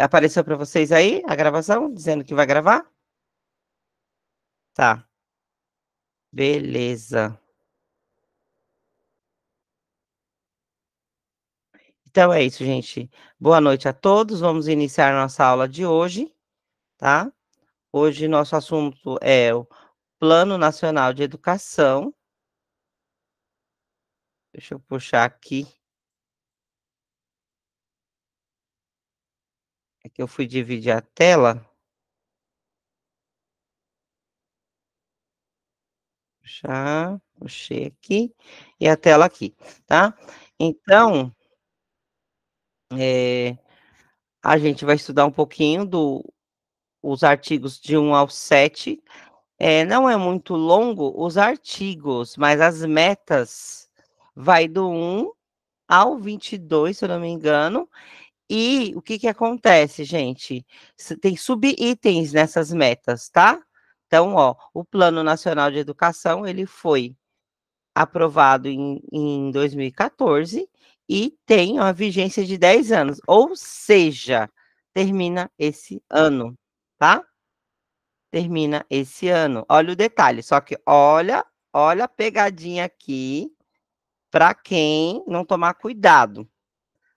Apareceu para vocês aí a gravação, dizendo que vai gravar? Tá, beleza. Então é isso, gente. Boa noite a todos. Vamos iniciar nossa aula de hoje, tá? Hoje nosso assunto é o Plano Nacional de Educação. Deixa eu puxar aqui. É que eu fui dividir a tela. Já puxei aqui e a tela aqui, tá? Então, a gente vai estudar um pouquinho os artigos de 1 ao 7. Não é muito longo os artigos, mas as metas vai do 1 ao 22, se eu não me engano. E o que que acontece, gente? Tem subitens nessas metas, tá? Então, ó, o Plano Nacional de Educação, ele foi aprovado em 2014 e tem uma vigência de 10 anos, ou seja, termina esse ano, tá? Termina esse ano. Olha o detalhe, só que olha a pegadinha aqui, para quem não tomar cuidado.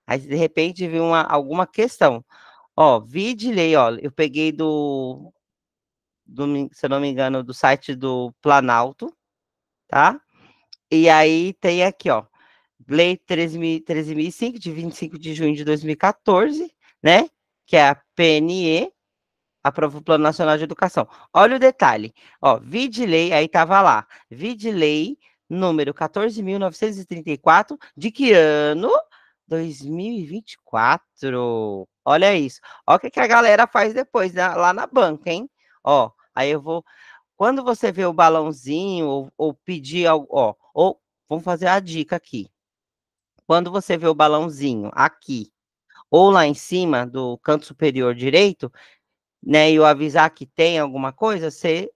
Aí, de repente, viu alguma questão. Ó, vide lei, ó, eu peguei se eu não me engano, do site do Planalto, tá? E aí tem aqui, ó, Lei 13.005, de 25 de junho de 2014, né? Que é a PNE, aprova o Plano Nacional de Educação. Olha o detalhe, ó, vide lei, aí estava lá, vide lei número 14.934, de que ano? 2024. Olha isso. Olha o que a galera faz depois, né, lá na banca, hein? Ó, aí eu vou. Quando você vê o balãozinho, ou pedir algo, ó, ou vamos fazer a dica aqui. Quando você vê o balãozinho aqui, ou lá em cima do canto superior direito, né, e eu avisar que tem alguma coisa, você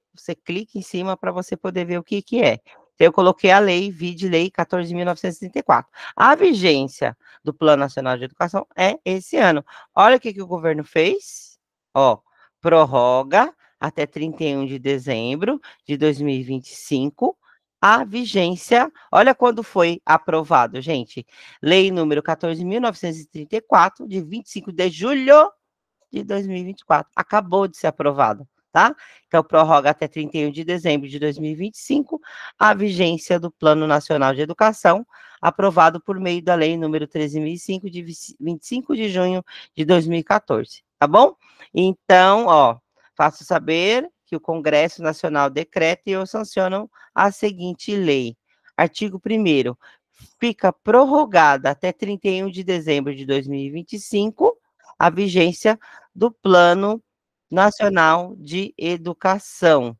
clica em cima para você poder ver o que que é. Então, eu coloquei a lei, vide lei 14.934. A vigência do Plano Nacional de Educação é esse ano. Olha o que que o governo fez, ó, prorroga até 31 de dezembro de 2025 a vigência. Olha quando foi aprovado, gente. Lei número 14.934, de 25 de julho de 2024. Acabou de ser aprovado, tá? Então, prorroga até 31 de dezembro de 2025 a vigência do Plano Nacional de Educação, aprovado por meio da Lei número 13.005, de 25 de junho de 2014, tá bom? Então, ó, faço saber que o Congresso Nacional decreta e eu sanciono a seguinte lei. Artigo 1º, fica prorrogada até 31 de dezembro de 2025 a vigência do Plano Nacional de Educação,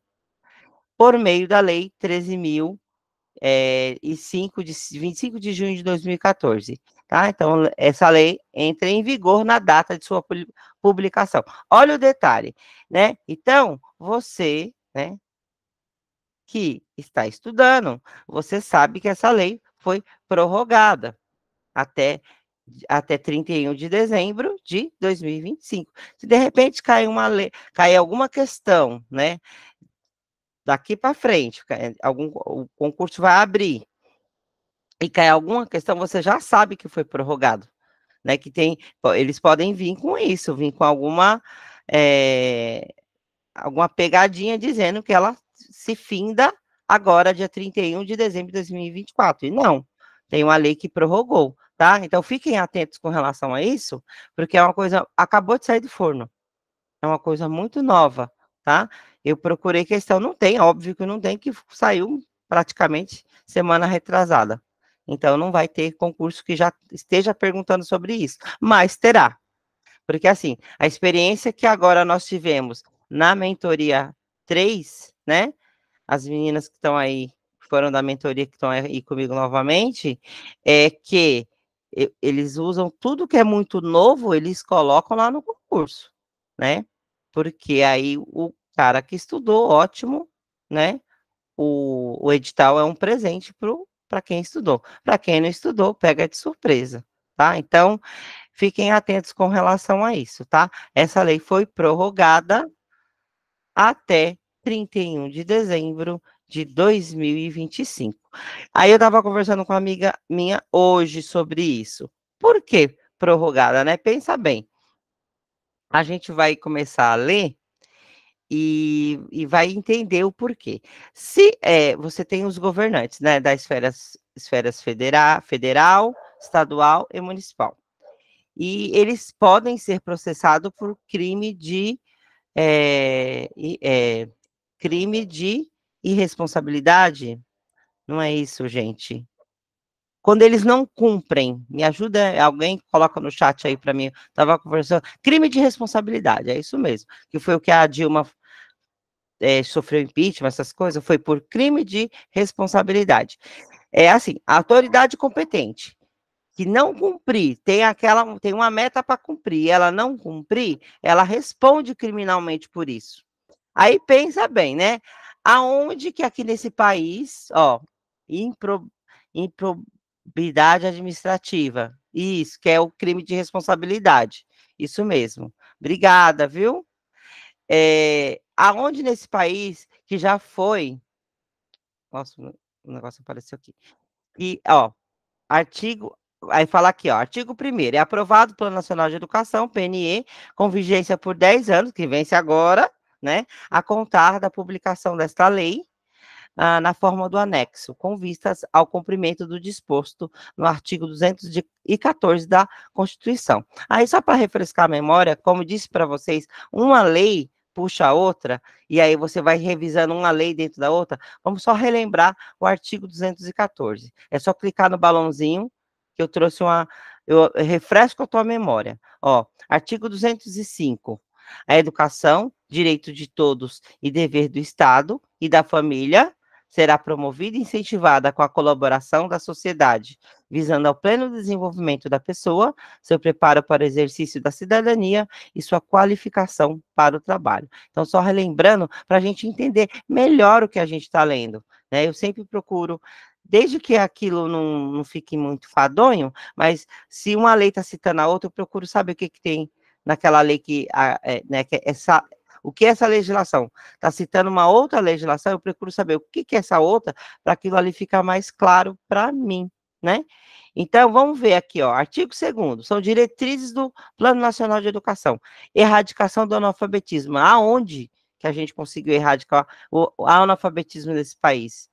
por meio da Lei 13.005, de 25 de junho de 2014, tá? Então, essa lei entra em vigor na data de sua publicação. Olha o detalhe, né? Então, você, né, que está estudando, você sabe que essa lei foi prorrogada até 31 de dezembro de 2025. Se de repente cair alguma questão, né, daqui para frente, o concurso vai abrir e cair alguma questão, você já sabe que foi prorrogado, né, eles podem vir com isso, vir com alguma pegadinha dizendo que ela se finda agora, dia 31 de dezembro de 2024. E não, tem uma lei que prorrogou, tá? Então, fiquem atentos com relação a isso, porque é uma coisa, acabou de sair do forno. É uma coisa muito nova, tá? Eu procurei questão, não tem, óbvio que não tem, que saiu praticamente semana retrasada. Então, não vai ter concurso que já esteja perguntando sobre isso, mas terá. Porque, assim, a experiência que agora nós tivemos na mentoria 3, né? As meninas que estão aí, foram da mentoria, que estão aí comigo novamente, é que eles usam tudo que é muito novo, eles colocam lá no concurso, né? Porque aí o cara que estudou, ótimo, né? O edital é um presente para quem estudou. Para quem não estudou, pega de surpresa, tá? Então, fiquem atentos com relação a isso, tá? Essa lei foi prorrogada até 31 de dezembro de 2025. Aí eu estava conversando com uma amiga minha hoje sobre isso. Por que prorrogada, né? Pensa bem, a gente vai começar a ler e vai entender o porquê. Se você tem os governantes, né, das esferas federal, estadual e municipal. E eles podem ser processados por crime de irresponsabilidade. Não é isso, gente. Quando eles não cumprem, me ajuda, alguém coloca no chat aí para mim, estava conversando, crime de responsabilidade, é isso mesmo, que foi o que a Dilma sofreu impeachment, essas coisas, foi por crime de responsabilidade. É assim, a autoridade competente que não cumprir, tem uma meta para cumprir, ela não cumprir, ela responde criminalmente por isso. Aí pensa bem, né? Aonde que aqui nesse país, ó, improbidade administrativa, isso, que é o crime de responsabilidade, isso mesmo. Obrigada, viu? Aonde nesse país que já foi, nossa, o negócio apareceu aqui, e, ó, artigo aí fala aqui, ó, artigo 1º, é aprovado o Plano Nacional de Educação, PNE, com vigência por 10 anos, que vence agora, né, a contar da publicação desta lei, na forma do anexo, com vistas ao cumprimento do disposto no artigo 214 da Constituição. Aí, só para refrescar a memória, como disse para vocês, uma lei puxa a outra, e aí você vai revisando uma lei dentro da outra, vamos só relembrar o artigo 214. É só clicar no balãozinho, que eu trouxe eu refresco a tua memória. Ó, artigo 205. A educação, direito de todos e dever do Estado e da família, será promovida e incentivada com a colaboração da sociedade, visando ao pleno desenvolvimento da pessoa, seu preparo para o exercício da cidadania e sua qualificação para o trabalho. Então, só relembrando, para a gente entender melhor o que a gente está lendo, né? Eu sempre procuro, desde que aquilo não fique muito fadonho, mas se uma lei está citando a outra, eu procuro saber o que tem naquela lei né, que o que é essa legislação? Está citando uma outra legislação, eu procuro saber o que é essa outra, para aquilo ali ficar mais claro para mim, né? Então, vamos ver aqui, ó, artigo 2º, são diretrizes do Plano Nacional de Educação, erradicação do analfabetismo. Aonde que a gente conseguiu erradicar o analfabetismo nesse país?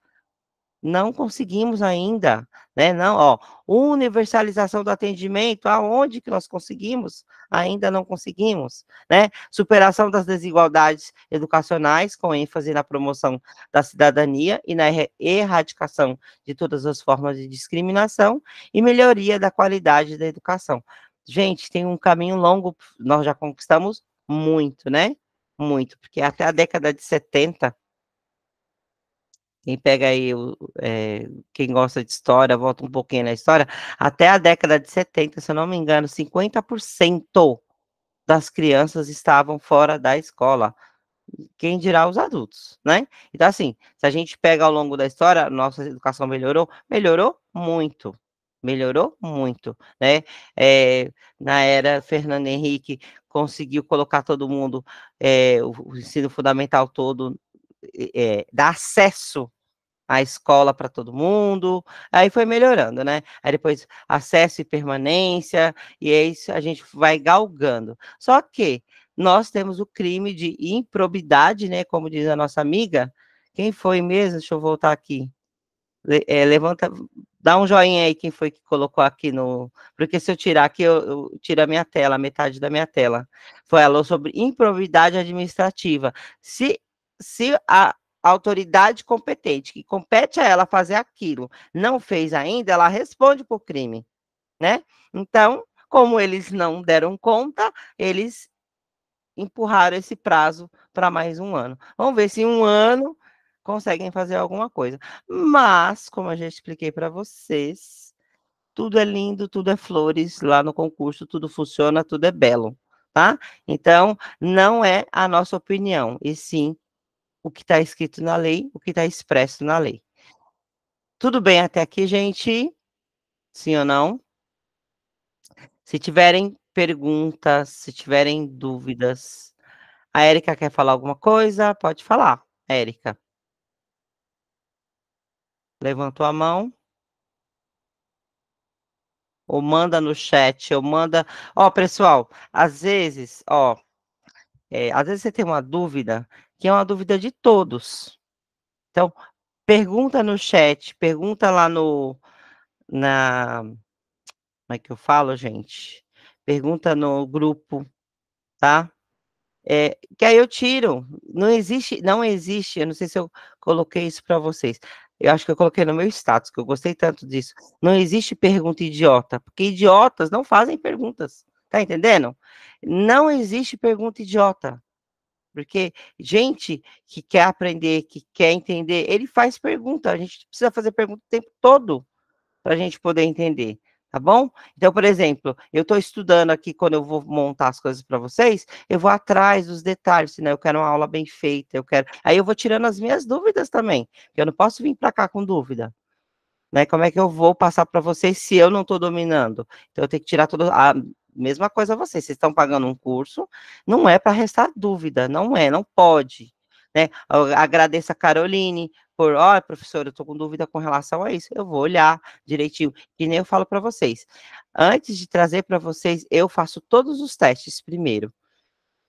Não conseguimos ainda, né? Não, ó, universalização do atendimento, aonde que nós conseguimos? Ainda não conseguimos, né? Superação das desigualdades educacionais, com ênfase na promoção da cidadania e na erradicação de todas as formas de discriminação e melhoria da qualidade da educação. Gente, tem um caminho longo, nós já conquistamos muito, né? Muito, porque até a década de 70, quem pega aí, quem gosta de história, volta um pouquinho na história, até a década de 70, se eu não me engano, 50% das crianças estavam fora da escola, quem dirá os adultos, né? Então, assim, se a gente pega ao longo da história, nossa educação melhorou? Melhorou muito, né? Na era Fernando Henrique, conseguiu colocar todo mundo, o ensino fundamental todo, dar acesso a escola para todo mundo, aí foi melhorando, né? Aí depois acesso e permanência, e é isso, a gente vai galgando. Só que nós temos o crime de improbidade, né? Como diz a nossa amiga, quem foi mesmo? Deixa eu voltar aqui. Levanta, dá um joinha aí quem foi que colocou aqui no. Porque se eu tirar aqui, eu tiro a minha tela, metade da minha tela. Falou sobre improbidade administrativa. Se a autoridade competente, que compete a ela fazer aquilo, não fez ainda, ela responde por crime, né? Então, como eles não deram conta, eles empurraram esse prazo para mais um ano. Vamos ver se em um ano conseguem fazer alguma coisa. Mas, como eu já expliquei para vocês, tudo é lindo, tudo é flores lá no concurso, tudo funciona, tudo é belo, tá? Então, não é a nossa opinião, e sim o que está escrito na lei, o que está expresso na lei. Tudo bem até aqui, gente? Sim ou não? Se tiverem perguntas, se tiverem dúvidas. A Érica quer falar alguma coisa? Pode falar, Érica. Levantou a mão, ou manda no chat, ou manda. Ó, pessoal, às vezes, ó, às vezes você tem uma dúvida, que é uma dúvida de todos. Então, pergunta no chat, pergunta lá na, como é que eu falo, gente? Pergunta no grupo, tá? Que aí eu tiro. Não existe, eu não sei se eu coloquei isso para vocês. Eu acho que eu coloquei no meu status, que eu gostei tanto disso. Não existe pergunta idiota, porque idiotas não fazem perguntas. Tá entendendo? Não existe pergunta idiota. Porque gente que quer aprender, que quer entender, ele faz pergunta. A gente precisa fazer pergunta o tempo todo para a gente poder entender, tá bom? Então, por exemplo, eu estou estudando aqui, quando eu vou montar as coisas para vocês, eu vou atrás dos detalhes, né? Eu quero uma aula bem feita, eu quero. Aí eu vou tirando as minhas dúvidas também, porque eu não posso vir para cá com dúvida. Né? Como é que eu vou passar para vocês se eu não estou dominando? Então, eu tenho que tirar toda a mesma coisa a vocês. Vocês estão pagando um curso, não é para restar dúvida, não é, não pode. Né? Eu agradeço a Caroline por, ó, professora, eu estou com dúvida com relação a isso. Eu vou olhar direitinho, que nem eu falo para vocês. Antes de trazer para vocês, eu faço todos os testes primeiro.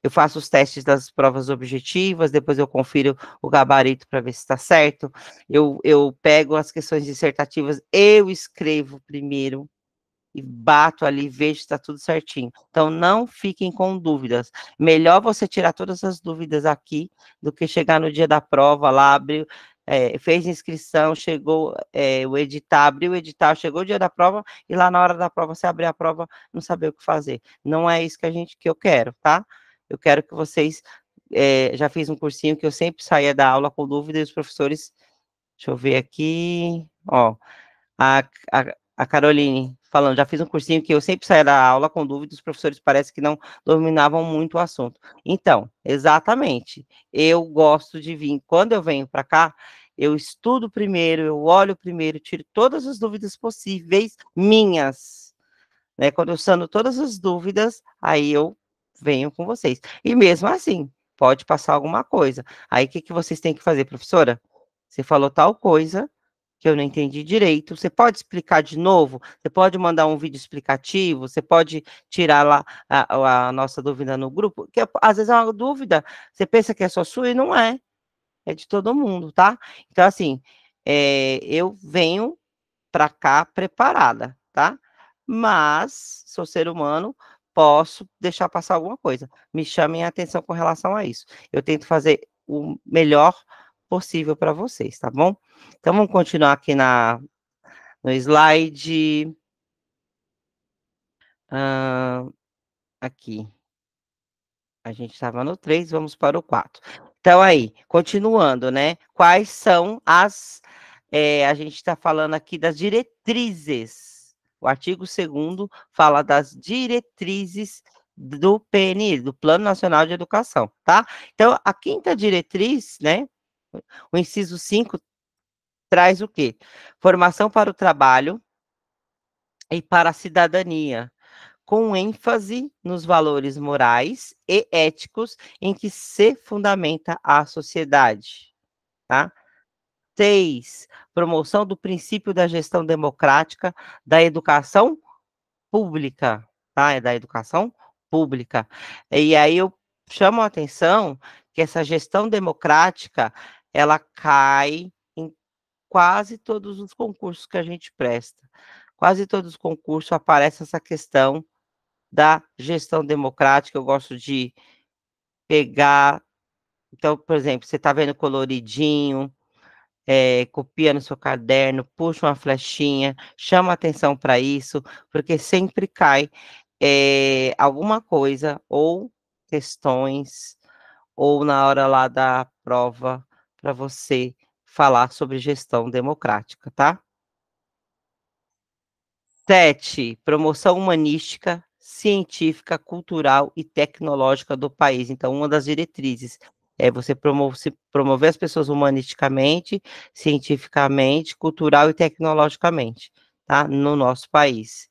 Eu faço os testes das provas objetivas, depois eu confiro o gabarito para ver se está certo. Eu pego as questões dissertativas, eu escrevo primeiro e bato ali, vejo se está tudo certinho. Então, não fiquem com dúvidas. Melhor você tirar todas as dúvidas aqui do que chegar no dia da prova lá, abriu, fez inscrição, chegou o edital, abriu o edital, chegou o dia da prova e lá na hora da prova você abrir a prova, não saber o que fazer. Não é isso que eu quero, tá? Eu quero que vocês, já fiz um cursinho que eu sempre saía da aula com dúvida e os professores, deixa eu ver aqui, ó, a, a Caroline falando, já fiz um cursinho que eu sempre saía da aula com dúvida, os professores parece que não dominavam muito o assunto. Então, exatamente, eu gosto de vir, quando eu venho para cá, eu estudo primeiro, eu olho primeiro, tiro todas as dúvidas possíveis minhas, né? Quando eu sano todas as dúvidas, aí eu venho com vocês. E mesmo assim, pode passar alguma coisa. Aí o que que vocês têm que fazer, professora? Você falou tal coisa que eu não entendi direito. Você pode explicar de novo? Você pode mandar um vídeo explicativo? Você pode tirar lá a nossa dúvida no grupo? Que às vezes é uma dúvida, você pensa que é só sua e não é. É de todo mundo, tá? Então, assim, eu venho para cá preparada, tá? Mas, sou ser humano, posso deixar passar alguma coisa. Me chamem a atenção com relação a isso. Eu tento fazer o melhor possível para vocês, tá bom? Então, vamos continuar aqui no slide. Aqui. A gente estava no 3, vamos para o 4. Então, aí, continuando, né? Quais são a gente está falando aqui das diretrizes. O artigo 2º fala das diretrizes do PNI, do Plano Nacional de Educação, tá? Então, a 5ª diretriz, né? O inciso 5 traz o quê? Formação para o trabalho e para a cidadania, com ênfase nos valores morais e éticos em que se fundamenta a sociedade, tá? 6, promoção do princípio da gestão democrática da educação pública, tá? É da educação pública. E aí eu chamo a atenção que essa gestão democrática, ela cai em quase todos os concursos que a gente presta. Quase todos os concursos aparece essa questão da gestão democrática, eu gosto de pegar, então, por exemplo, você está vendo coloridinho, copia no seu caderno, puxa uma flechinha, chama atenção para isso, porque sempre cai alguma coisa, ou questões, ou na hora lá da prova, para você falar sobre gestão democrática, tá? 7, promoção humanística, científica, cultural e tecnológica do país. Então, uma das diretrizes é você promover as pessoas humanisticamente, cientificamente, cultural e tecnologicamente, tá? No nosso país.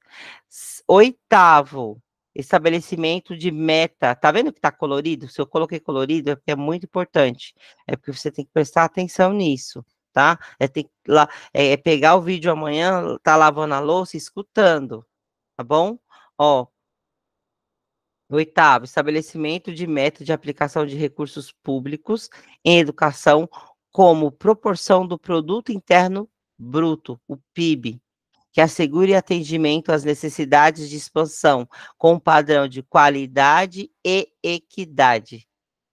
8º, estabelecimento de meta. Tá vendo que tá colorido? Se eu coloquei colorido, é porque é muito importante. É porque você tem que prestar atenção nisso, tá? É pegar o vídeo amanhã, tá lavando a louça, e escutando, tá bom? Ó, oitavo, estabelecimento de meta de aplicação de recursos públicos em educação como proporção do produto interno bruto, o PIB, que assegure atendimento às necessidades de expansão com um padrão de qualidade e equidade.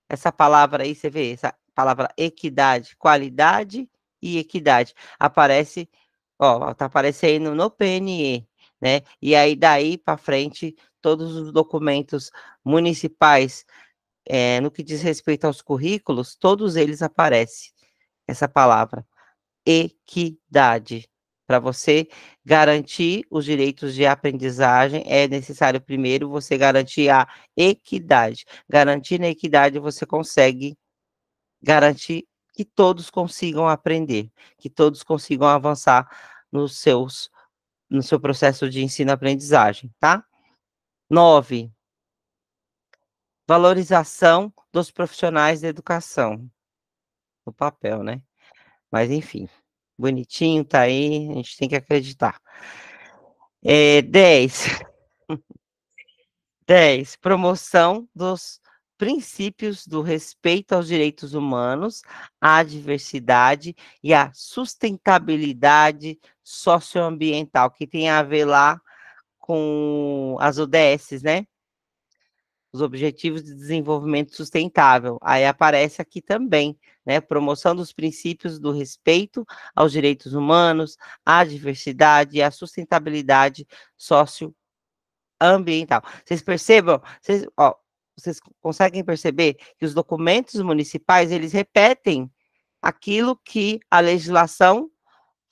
Essa palavra aí, você vê, essa palavra equidade, qualidade e equidade, aparece, ó, tá aparecendo no PNE, né? E aí, daí para frente, todos os documentos municipais, no que diz respeito aos currículos, todos eles aparecem, essa palavra equidade. Para você garantir os direitos de aprendizagem, é necessário primeiro você garantir a equidade. Garantindo a equidade, você consegue garantir que todos consigam aprender, que todos consigam avançar no seu processo de ensino-aprendizagem, tá? 9, valorização dos profissionais da educação. No papel, né? Mas enfim, bonitinho, tá aí, a gente tem que acreditar. 10, 10, promoção dos princípios do respeito aos direitos humanos, à diversidade e à sustentabilidade socioambiental, que tem a ver lá com as ODS, né? Os Objetivos de Desenvolvimento Sustentável. Aí aparece aqui também, né? Promoção dos princípios do respeito aos direitos humanos, à diversidade e à sustentabilidade socioambiental. Vocês percebam? Vocês conseguem perceber que os documentos municipais, eles repetem aquilo que a legislação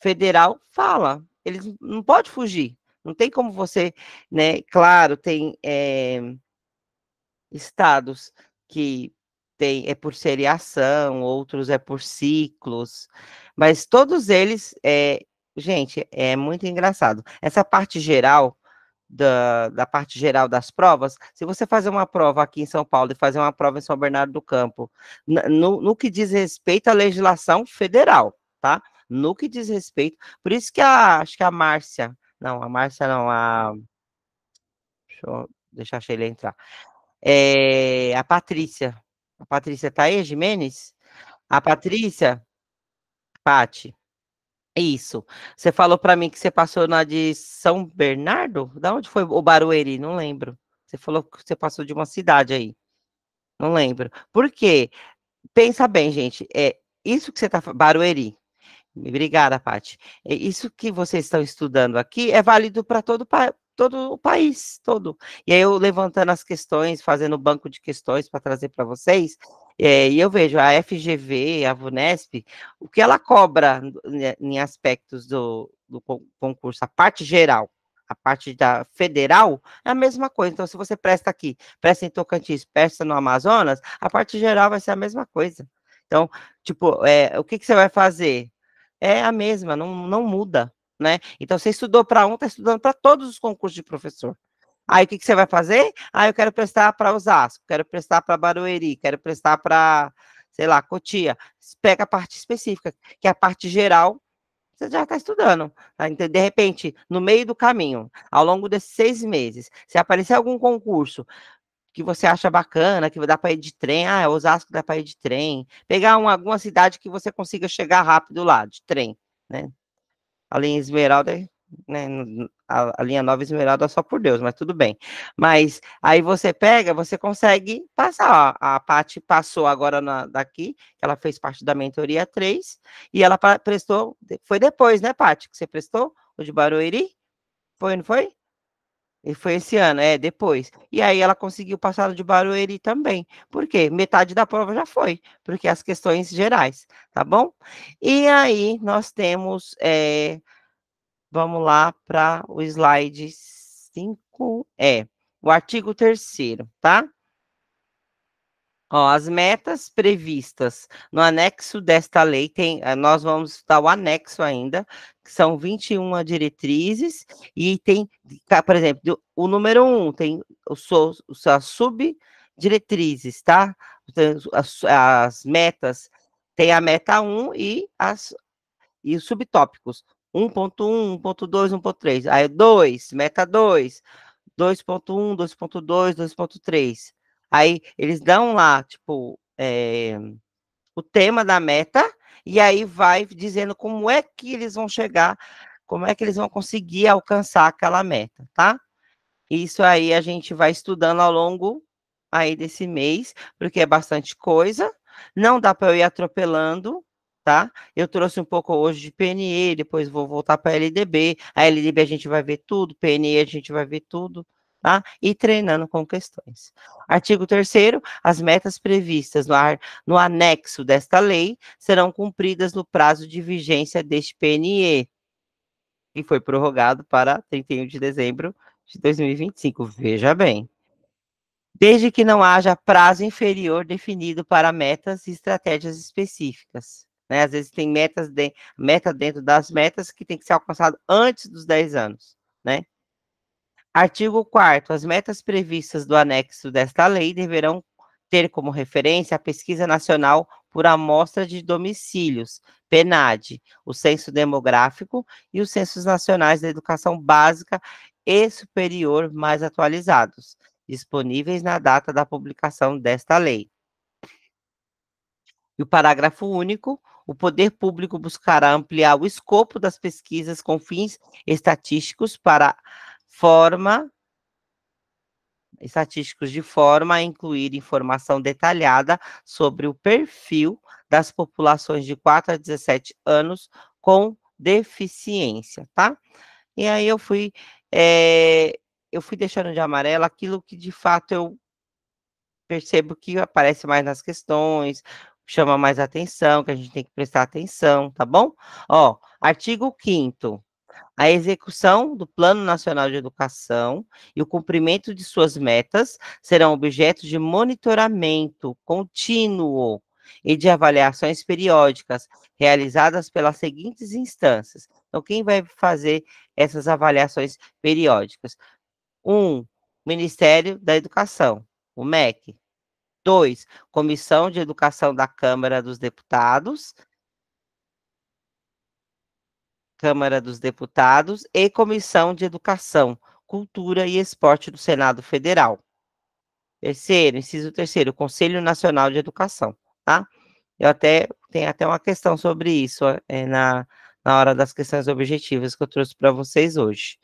federal fala. Eles não pode fugir. Não tem como você, né? Claro, tem estados que é por seriação, outros é por ciclos, mas todos eles, gente, é muito engraçado. Essa parte geral, da parte geral das provas, se você fazer uma prova aqui em São Paulo e fazer uma prova em São Bernardo do Campo, no que diz respeito à legislação federal, tá? No que diz respeito, por isso que acho que a Márcia, não, a Márcia não, deixa eu deixar a Sheila entrar. A Patrícia tá aí, Jimenez? A Patrícia, Pati, isso. Você falou para mim que você passou na de São Bernardo? Da onde foi o Barueri? Não lembro. Você falou que você passou de uma cidade aí. Não lembro. Por quê? Pensa bem, gente. Isso que você tá Barueri. Obrigada, Paty. Isso que vocês estão estudando aqui é válido para todo o país, todo. E aí eu levantando as questões, fazendo banco de questões para trazer para vocês, e eu vejo a FGV, a VUNESP, o que ela cobra em aspectos do concurso, a parte geral, a parte da federal, é a mesma coisa. Então, se você presta aqui, presta em Tocantins, presta no Amazonas, a parte geral vai ser a mesma coisa. Então, tipo, o que você vai fazer? É a mesma, não muda, né? Então, você estudou para um, está estudando para todos os concursos de professor. Aí, o que você vai fazer? Ah, eu quero prestar para Osasco, quero prestar para Barueri, quero prestar para, sei lá, Cotia. Pega a parte específica, que é a parte geral, você já está estudando. Tá? Então, de repente, no meio do caminho, ao longo desses 6 meses, se aparecer algum concurso que você acha bacana, que dá para ir de trem, Osasco dá para ir de trem, pegar alguma cidade que você consiga chegar rápido lá, de trem, né? A linha Esmeralda, né, a linha Nova Esmeralda só por Deus, mas tudo bem. Mas aí você pega, você consegue passar, ó, a Paty passou agora daqui, que ela fez parte da mentoria 3, e ela prestou, foi depois, né, Paty, que você prestou, o de Barueri? Foi, não foi? E foi esse ano, depois. E aí ela conseguiu passar no de Barueri também. Por quê? Metade da prova já foi, porque as questões gerais, tá bom? E aí nós temos, vamos lá para o slide 5, o artigo 3º, tá? Ó, as metas previstas no anexo desta lei, nós vamos dar o anexo ainda, que são 21 diretrizes, e tem, por exemplo, o número 1 tem as subdiretrizes, tá? As metas, tem a meta 1 e os subtópicos, 1.1, 1.2, 1.3, aí 2, meta 2, 2.1, 2.2, 2.3. Aí eles dão lá, tipo, o tema da meta, e aí vai dizendo como é que eles vão chegar, como é que eles vão conseguir alcançar aquela meta, tá? Isso aí a gente vai estudando ao longo aí desse mês, porque é bastante coisa, não dá para eu ir atropelando, tá? Eu trouxe um pouco hoje de PNE, depois vou voltar para a LDB, a LDB a gente vai ver tudo, PNE a gente vai ver tudo, tá? E treinando com questões. Artigo 3º, as metas previstas no anexo desta lei serão cumpridas no prazo de vigência deste PNE, que foi prorrogado para 31 de dezembro de 2025. Veja bem. Desde que não haja prazo inferior definido para metas e estratégias específicas. Né? Às vezes tem meta dentro das metas que tem que ser alcançado antes dos 10 anos. Né? Artigo 4º. As metas previstas do anexo desta lei deverão ter como referência a Pesquisa Nacional por Amostra de Domicílios, PNAD, o Censo Demográfico e os Censos Nacionais da Educação Básica e Superior mais atualizados, disponíveis na data da publicação desta lei. E o parágrafo único, o poder público buscará ampliar o escopo das pesquisas com fins estatísticos de forma a incluir informação detalhada sobre o perfil das populações de 4 a 17 anos com deficiência, tá? E aí eu fui deixando de amarelo aquilo que de fato eu percebo que aparece mais nas questões, chama mais atenção, que a gente tem que prestar atenção, tá bom? Ó, artigo 5º. A execução do Plano Nacional de Educação e o cumprimento de suas metas serão objeto de monitoramento contínuo e de avaliações periódicas realizadas pelas seguintes instâncias. Então, quem vai fazer essas avaliações periódicas? 1, Ministério da Educação, o MEC. 2, Comissão de Educação da Câmara dos Deputados e Comissão de Educação, Cultura e Esporte do Senado Federal. Terceiro, inciso 3º, Conselho Nacional de Educação, tá? Tenho até uma questão sobre isso na hora das questões objetivas que eu trouxe para vocês hoje.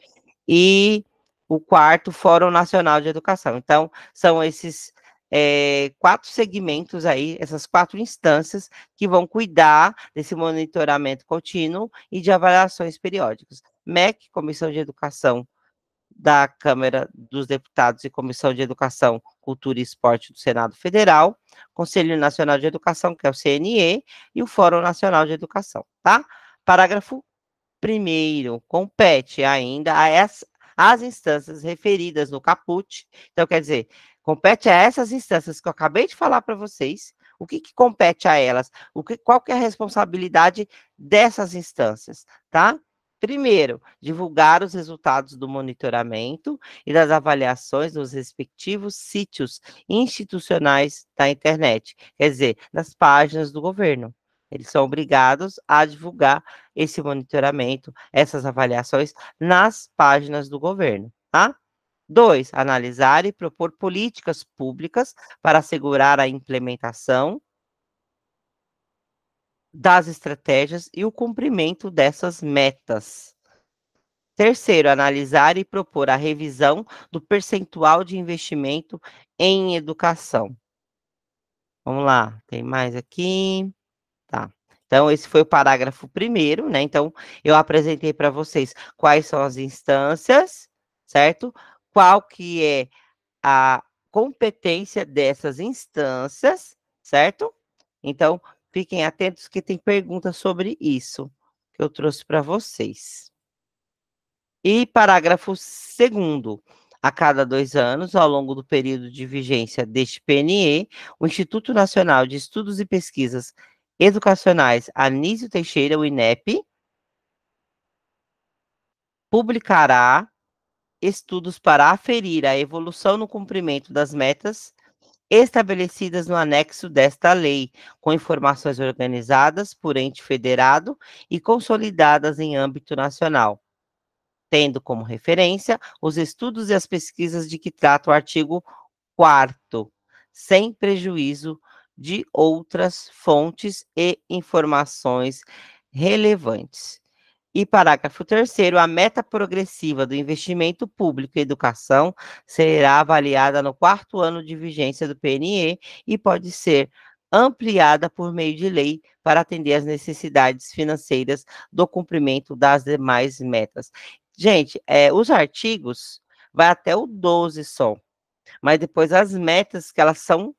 E o 4º, Fórum Nacional de Educação. Então, são esses 4 segmentos aí, essas 4 instâncias que vão cuidar desse monitoramento contínuo e de avaliações periódicas. MEC, Comissão de Educação da Câmara dos Deputados e Comissão de Educação, Cultura e Esporte do Senado Federal, Conselho Nacional de Educação, que é o CNE, e o Fórum Nacional de Educação, tá? Parágrafo 1º, compete ainda às instâncias referidas no caput. Então, quer dizer, compete a essas instâncias que eu acabei de falar para vocês. O que compete a elas? Qual que é a responsabilidade dessas instâncias, tá? Primeiro, divulgar os resultados do monitoramento e das avaliações nos respectivos sítios institucionais da internet, quer dizer, nas páginas do governo. Eles são obrigados a divulgar esse monitoramento, essas avaliações nas páginas do governo, tá? 2, analisar e propor políticas públicas para assegurar a implementação das estratégias e o cumprimento dessas metas. Terceiro, analisar e propor a revisão do percentual de investimento em educação. Vamos lá, tem mais aqui. Tá. Então, esse foi o parágrafo 1º, né? Então, eu apresentei para vocês quais são as instâncias, certo? Qual que é a competência dessas instâncias, certo? Então, fiquem atentos que tem perguntas sobre isso que eu trouxe para vocês. E parágrafo 2º. A cada 2 anos, ao longo do período de vigência deste PNE, o Instituto Nacional de Estudos e Pesquisas Educacionais Anísio Teixeira, o INEP, publicará estudos para aferir a evolução no cumprimento das metas estabelecidas no anexo desta lei, com informações organizadas por ente federado e consolidadas em âmbito nacional, tendo como referência os estudos e as pesquisas de que trata o artigo 4º, sem prejuízo de outras fontes e informações relevantes. E parágrafo 3º, a meta progressiva do investimento público em educação será avaliada no 4º ano de vigência do PNE e pode ser ampliada por meio de lei para atender às necessidades financeiras do cumprimento das demais metas. Gente, os artigos vai até o 12 só, mas depois as metas que elas são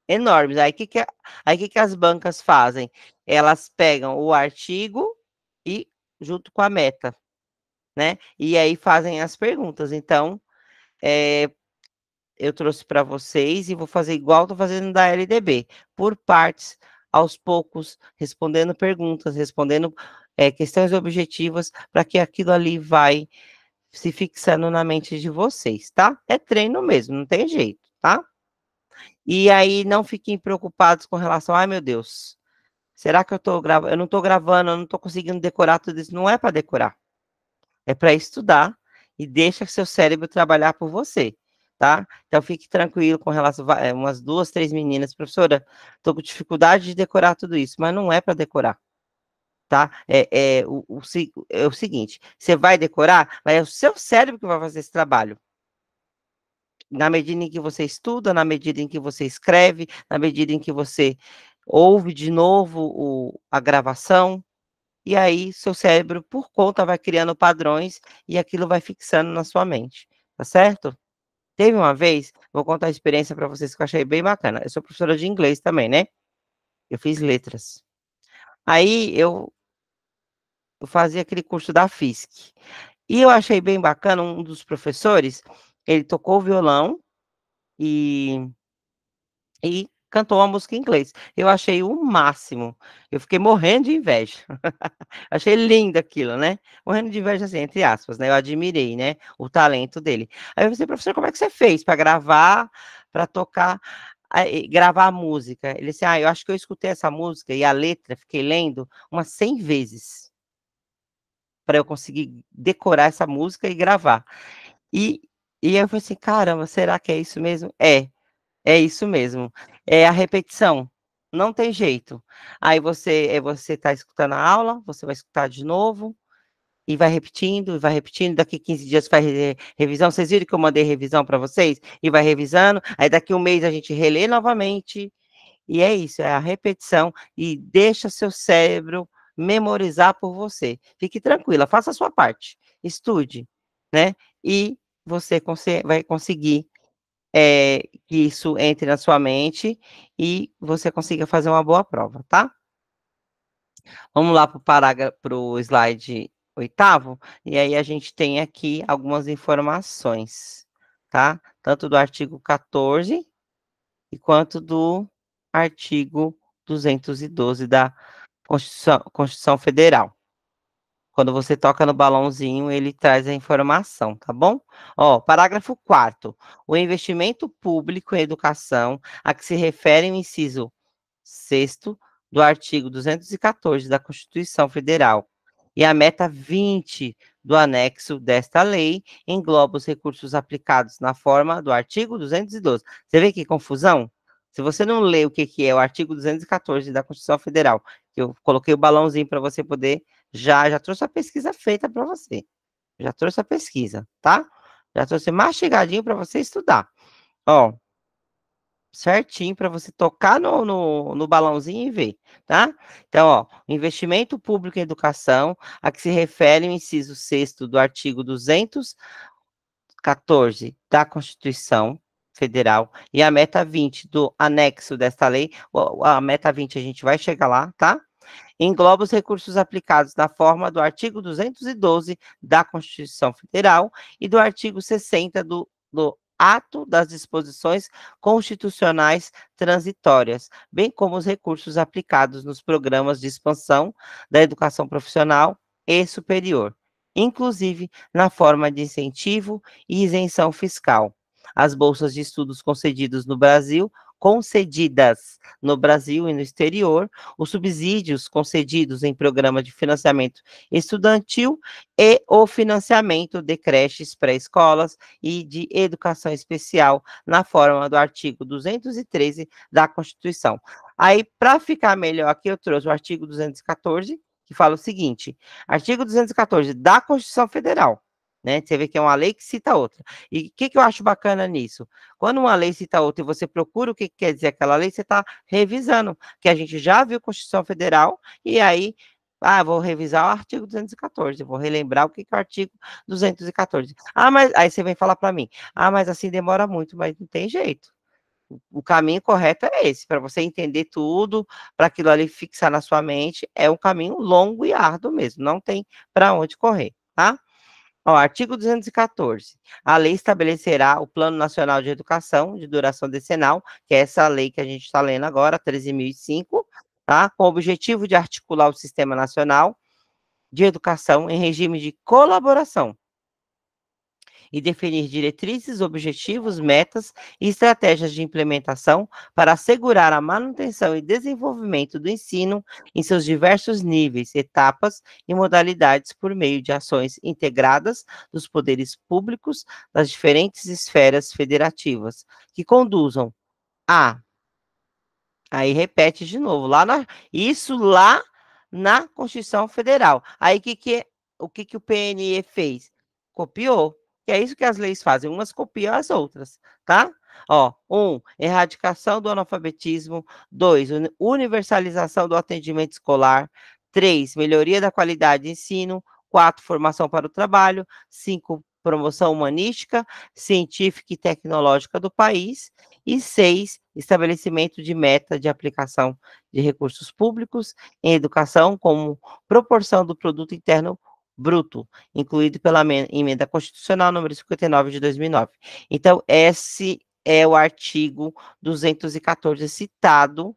enormes. Aí que as bancas fazem? Elas pegam o artigo e junto com a meta, né? E aí fazem as perguntas. Então, eu trouxe para vocês e vou fazer igual estou fazendo da LDB, por partes, aos poucos, respondendo perguntas, respondendo questões objetivas, para que aquilo ali vai se fixando na mente de vocês, tá? É treino mesmo, não tem jeito, tá? E aí não fiquem preocupados com relação, ai meu Deus, será que eu tô gravando? Eu não estou gravando, eu não estou conseguindo decorar tudo isso. Não é para decorar, é para estudar e deixa seu cérebro trabalhar por você, tá? Então fique tranquilo com relação a umas 2, 3 meninas, professora, estou com dificuldade de decorar tudo isso, mas não é para decorar, tá? É o seguinte, você vai decorar, mas é o seu cérebro que vai fazer esse trabalho. Na medida em que você estuda, na medida em que você escreve, na medida em que você ouve de novo a gravação, e aí seu cérebro, por conta, vai criando padrões e aquilo vai fixando na sua mente, tá certo? Teve uma vez, vou contar a experiência para vocês que eu achei bem bacana. Eu sou professora de inglês também, né? Eu fiz letras. Aí eu fazia aquele curso da FISC. E eu achei bem bacana, um dos professores, ele tocou violão e cantou uma música em inglês. Eu achei o máximo. Eu fiquei morrendo de inveja. Achei lindo aquilo, né. Morrendo de inveja, assim, entre aspas, né, eu admirei, né, o talento dele. Aí eu falei: "Professor, como é que você fez para gravar, para tocar, gravar a música?" Ele disse: "Ah, eu acho que eu escutei essa música e a letra, fiquei lendo umas 100 vezes, para eu conseguir decorar essa música e gravar." E e aí eu falei assim: "Caramba, será que é isso mesmo?" É isso mesmo. É a repetição, não tem jeito. Aí você está escutando a aula, você vai escutar de novo, e vai repetindo, daqui 15 dias faz revisão. Vocês viram que eu mandei revisão para vocês? E vai revisando, aí daqui 1 mês a gente relê novamente, e é isso, é a repetição, e deixa seu cérebro memorizar por você. Fique tranquila, faça a sua parte, estude, né, e você vai conseguir que isso entre na sua mente e você consiga fazer uma boa prova, tá? Vamos lá para o slide 8º, e aí a gente tem aqui algumas informações, tá? Tanto do artigo 14 e quanto do artigo 212 da Constituição Federal. Quando você toca no balãozinho, ele traz a informação, tá bom? Ó, parágrafo 4º. O investimento público em educação a que se refere o inciso 6º do artigo 214 da Constituição Federal e a meta 20 do anexo desta lei engloba os recursos aplicados na forma do artigo 212. Você vê que confusão? Se você não lê o que que é o artigo 214 da Constituição Federal, que eu coloquei o balãozinho para você poder já trouxe a pesquisa feita para você. Já trouxe a pesquisa, tá? Já trouxe mastigadinho para você estudar. Ó, certinho para você tocar no balãozinho e ver, tá? Então, ó, investimento público em educação, a que se refere o inciso 6º do artigo 214 da Constituição Federal e a meta 20 do anexo desta lei, a meta 20 a gente vai chegar lá, tá? Engloba os recursos aplicados na forma do artigo 212 da Constituição Federal e do artigo 60 do Ato das Disposições Constitucionais Transitórias, bem como os recursos aplicados nos programas de expansão da educação profissional e superior, inclusive na forma de incentivo e isenção fiscal. As bolsas de estudos concedidas no Brasil e no exterior, os subsídios concedidos em programa de financiamento estudantil e o financiamento de creches pré-escolas e de educação especial na forma do artigo 213 da Constituição. Aí, para ficar melhor aqui, eu trouxe o artigo 214, que fala o seguinte: artigo 214 da Constituição Federal, né? Você vê que é uma lei que cita outra. E o que, que eu acho bacana nisso? Quando uma lei cita outra e você procura o que quer dizer aquela lei, você está revisando, que a gente já viu Constituição Federal, e aí, vou revisar o artigo 214, vou relembrar o que, que é o artigo 214. Mas aí você vem falar para mim, mas assim demora muito, mas não tem jeito. O caminho correto é esse, para você entender tudo, para aquilo ali fixar na sua mente, é um caminho longo e árduo mesmo, não tem para onde correr, tá? Ó, artigo 214. A lei estabelecerá o Plano Nacional de Educação de duração decenal, que é essa lei que a gente está lendo agora, 13.005, tá? Com o objetivo de articular o Sistema Nacional de Educação em regime de colaboração e definir diretrizes, objetivos, metas e estratégias de implementação para assegurar a manutenção e desenvolvimento do ensino em seus diversos níveis, etapas e modalidades por meio de ações integradas dos poderes públicos das diferentes esferas federativas, que conduzam a Aí repete de novo, isso lá na Constituição Federal. Aí o que que o PNE fez? Copiou. Que é isso que as leis fazem, umas copiam as outras, tá? Ó, erradicação do analfabetismo. 2, universalização do atendimento escolar. 3, melhoria da qualidade de ensino. 4, formação para o trabalho. 5, promoção humanística, científica e tecnológica do país. E 6, estabelecimento de meta de aplicação de recursos públicos em educação como proporção do produto interno bruto, incluído pela emenda constitucional número 59 de 2009. Então, esse é o artigo 214 citado,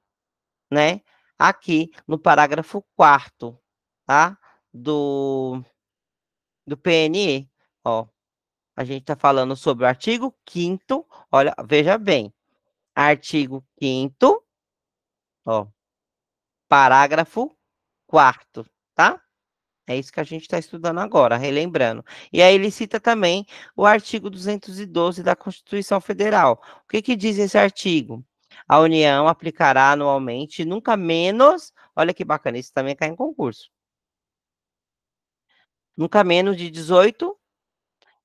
né, aqui no parágrafo 4º, tá, do PNE. Ó, a gente está falando sobre o artigo 5º, olha, veja bem, artigo 5º, ó, parágrafo 4º, tá? É isso que a gente está estudando agora, relembrando. E aí ele cita também o artigo 212 da Constituição Federal. O que que diz esse artigo? A União aplicará anualmente nunca menos, olha que bacana, isso também cai em concurso, nunca menos de 18,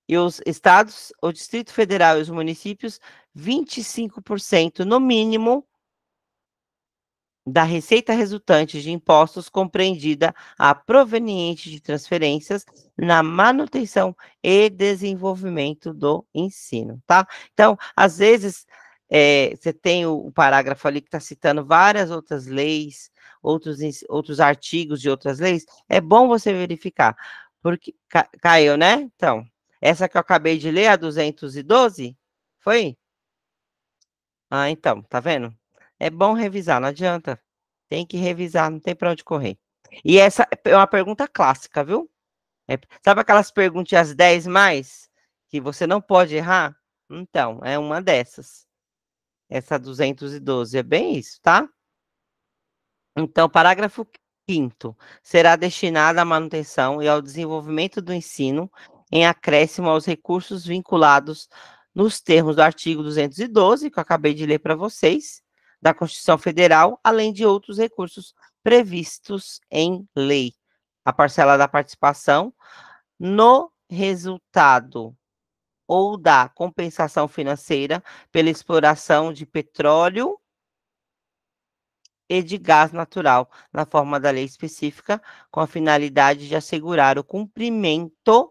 e os estados, o Distrito Federal e os municípios, 25% no mínimo da receita resultante de impostos compreendida a proveniente de transferências na manutenção e desenvolvimento do ensino, tá? Então, às vezes, você tem o parágrafo ali que está citando várias outras leis, outros artigos de outras leis, é bom você verificar, porque caiu, né? Então, essa que eu acabei de ler, a 212, foi? Então, tá vendo? É bom revisar, não adianta. Tem que revisar, não tem para onde correr. E essa é uma pergunta clássica, viu? Sabe aquelas perguntas 10 mais, que você não pode errar? Então, é uma dessas. Essa 212 é bem isso, tá? Então, parágrafo 5º, será destinada à manutenção e ao desenvolvimento do ensino em acréscimo aos recursos vinculados nos termos do artigo 212, que eu acabei de ler para vocês, da Constituição Federal, além de outros recursos previstos em lei. A parcela da participação no resultado ou da compensação financeira pela exploração de petróleo e de gás natural, na forma da lei específica, com a finalidade de assegurar o cumprimento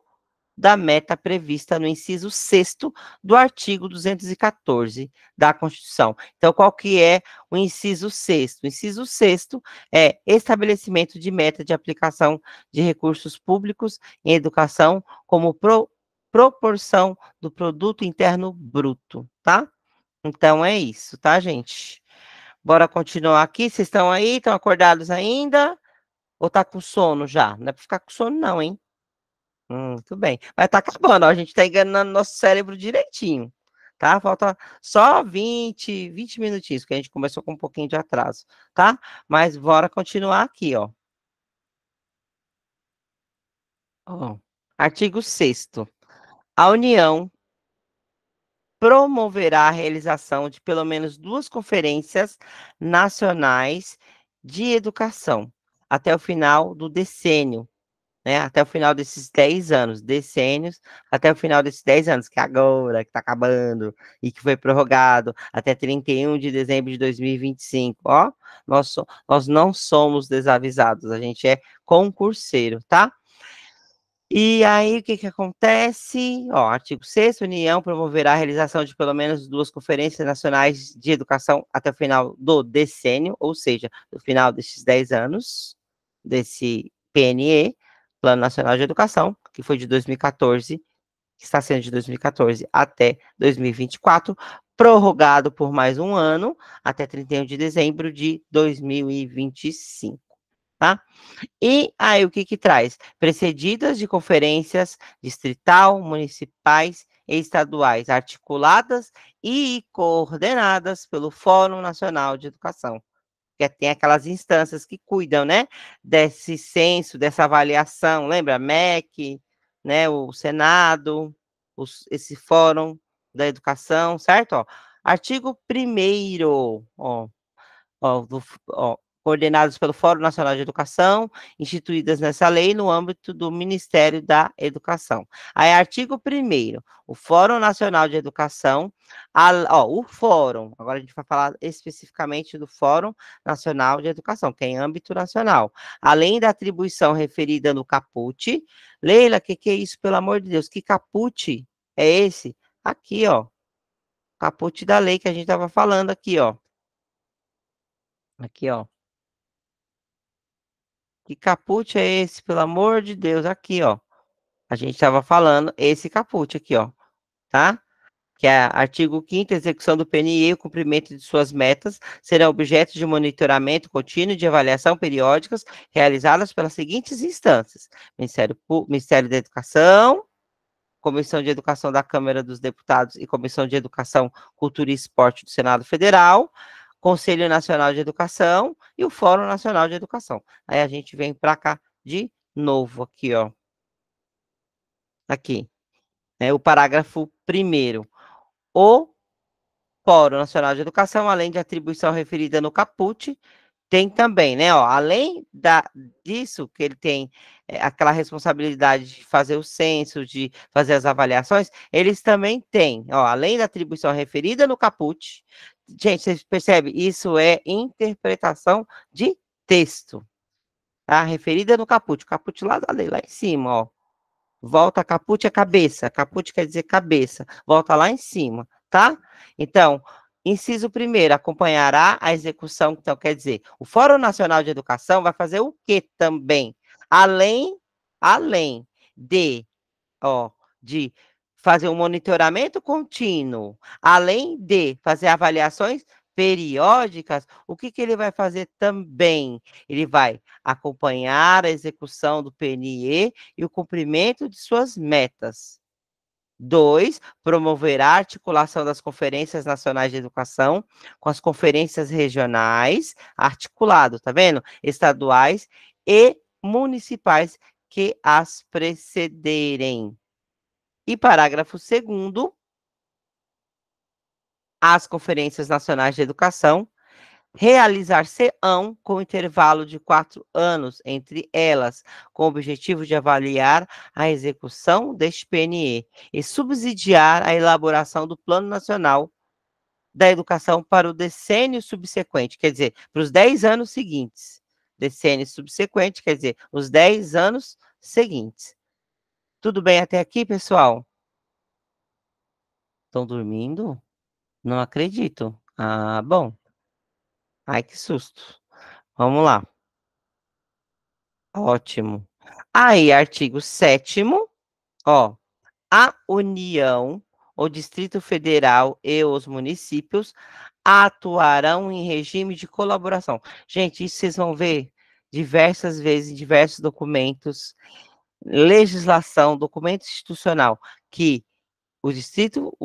da meta prevista no inciso 6º do artigo 214 da Constituição. Então, qual que é o inciso 6º? O inciso 6º é estabelecimento de meta de aplicação de recursos públicos em educação como proporção do produto interno bruto, tá? Então, é isso, tá, gente? Bora continuar aqui. Vocês estão aí? Estão acordados ainda? Ou tá com sono já? Não é para ficar com sono, não, hein? Muito bem. Mas tá acabando, ó, a gente tá enganando nosso cérebro direitinho, tá? Falta só 20 minutinhos, que a gente começou com um pouquinho de atraso, tá? Mas bora continuar aqui, ó. Ó, artigo 6º. A União promoverá a realização de pelo menos 2 conferências nacionais de educação até o final do decênio, né, até o final desses 10 anos, decênios, até o final desses 10 anos, que é agora, que está acabando, e que foi prorrogado até 31 de dezembro de 2025. Ó, nós não somos desavisados, a gente é concurseiro, tá? E aí, o que que acontece? Ó, artigo 6º, a União promoverá a realização de pelo menos 2 conferências nacionais de educação até o final do decênio, ou seja, no final desses 10 anos, desse PNE, Plano Nacional de Educação, que foi de 2014, que está sendo de 2014 até 2024, prorrogado por mais um ano, até 31 de dezembro de 2025, tá? E aí, o que que traz? Precedidas de conferências distrital, municipais e estaduais, articuladas e coordenadas pelo Fórum Nacional de Educação, que tem aquelas instâncias que cuidam, né, desse censo, dessa avaliação, lembra? MEC, né, o Senado, esse Fórum da Educação, certo? Ó, artigo 1º, coordenados pelo Fórum Nacional de Educação, instituídas nessa lei no âmbito do Ministério da Educação. Aí, artigo 1º, o Fórum Nacional de Educação, o Fórum, agora a gente vai falar especificamente do Fórum Nacional de Educação, que é em âmbito nacional. Além da atribuição referida no caput, Leila, o que é isso, pelo amor de Deus? Que caput é esse? Aqui, ó, caput da lei que a gente estava falando aqui, ó. Aqui, ó. Que caput é esse, pelo amor de Deus? Aqui, ó. A gente estava falando esse caput aqui, ó, tá? Que é artigo 5º, execução do PNI e o cumprimento de suas metas serão objeto de monitoramento contínuo e de avaliação periódicas realizadas pelas seguintes instâncias: Ministério da Educação, Comissão de Educação da Câmara dos Deputados e Comissão de Educação, Cultura e Esporte do Senado Federal, Conselho Nacional de Educação e o Fórum Nacional de Educação. Aí a gente vem para cá de novo aqui, ó. Aqui, né, o parágrafo 1º. O Fórum Nacional de Educação, além de atribuição referida no caput, tem também, né, ó, além disso, que ele tem aquela responsabilidade de fazer o censo, de fazer as avaliações, eles também têm, ó, além da atribuição referida no caput, gente, vocês percebem? Isso é interpretação de texto, tá? Referida no caput, caput lá da lei, lá em cima, ó. Volta caput é cabeça, caput quer dizer cabeça, volta lá em cima, tá? Então, inciso 1º, acompanhará a execução, então quer dizer, o Fórum Nacional de Educação vai fazer o quê também? Além de, ó, de fazer um monitoramento contínuo, além de fazer avaliações periódicas, o que que ele vai fazer também? Ele vai acompanhar a execução do PNE e o cumprimento de suas metas. 2, promoverá a articulação das conferências nacionais de educação com as conferências regionais, articulado, tá vendo? Estaduais e municipais que as precederem. E parágrafo 2º, as conferências nacionais de educação realizar-se-ão com intervalo de 4 anos entre elas, com o objetivo de avaliar a execução deste PNE e subsidiar a elaboração do Plano Nacional da Educação para o decênio subsequente, quer dizer, para os 10 anos seguintes. Decênio subsequente, quer dizer, os 10 anos seguintes. Tudo bem até aqui, pessoal? Estão dormindo? Não acredito. Ah, bom. Ai, que susto. Vamos lá. Ótimo. Aí, artigo 7º, ó, a União, o Distrito Federal e os municípios atuarão em regime de colaboração. Gente, isso vocês vão ver diversas vezes em diversos documentos. legislação, documento institucional que o distrito,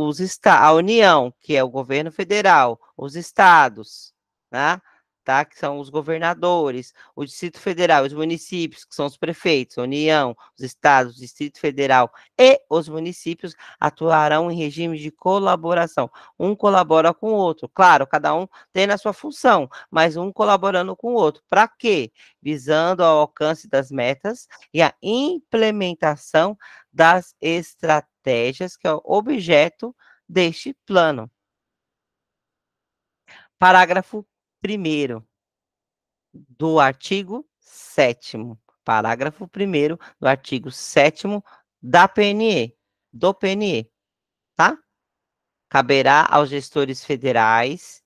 a União, que é o governo federal, os estados, né, tá, que são os governadores, o Distrito Federal, os municípios, que são os prefeitos, a União, os estados, o Distrito Federal e os municípios atuarão em regime de colaboração. Um colabora com o outro. Claro, cada um tem a sua função, mas um colaborando com o outro. Para quê? Visando ao alcance das metas e a implementação das estratégias, que é o objeto deste plano. Parágrafo 1º do artigo 7º. Parágrafo 1º do artigo 7º da PNE, do PNE, tá? Caberá aos gestores federais,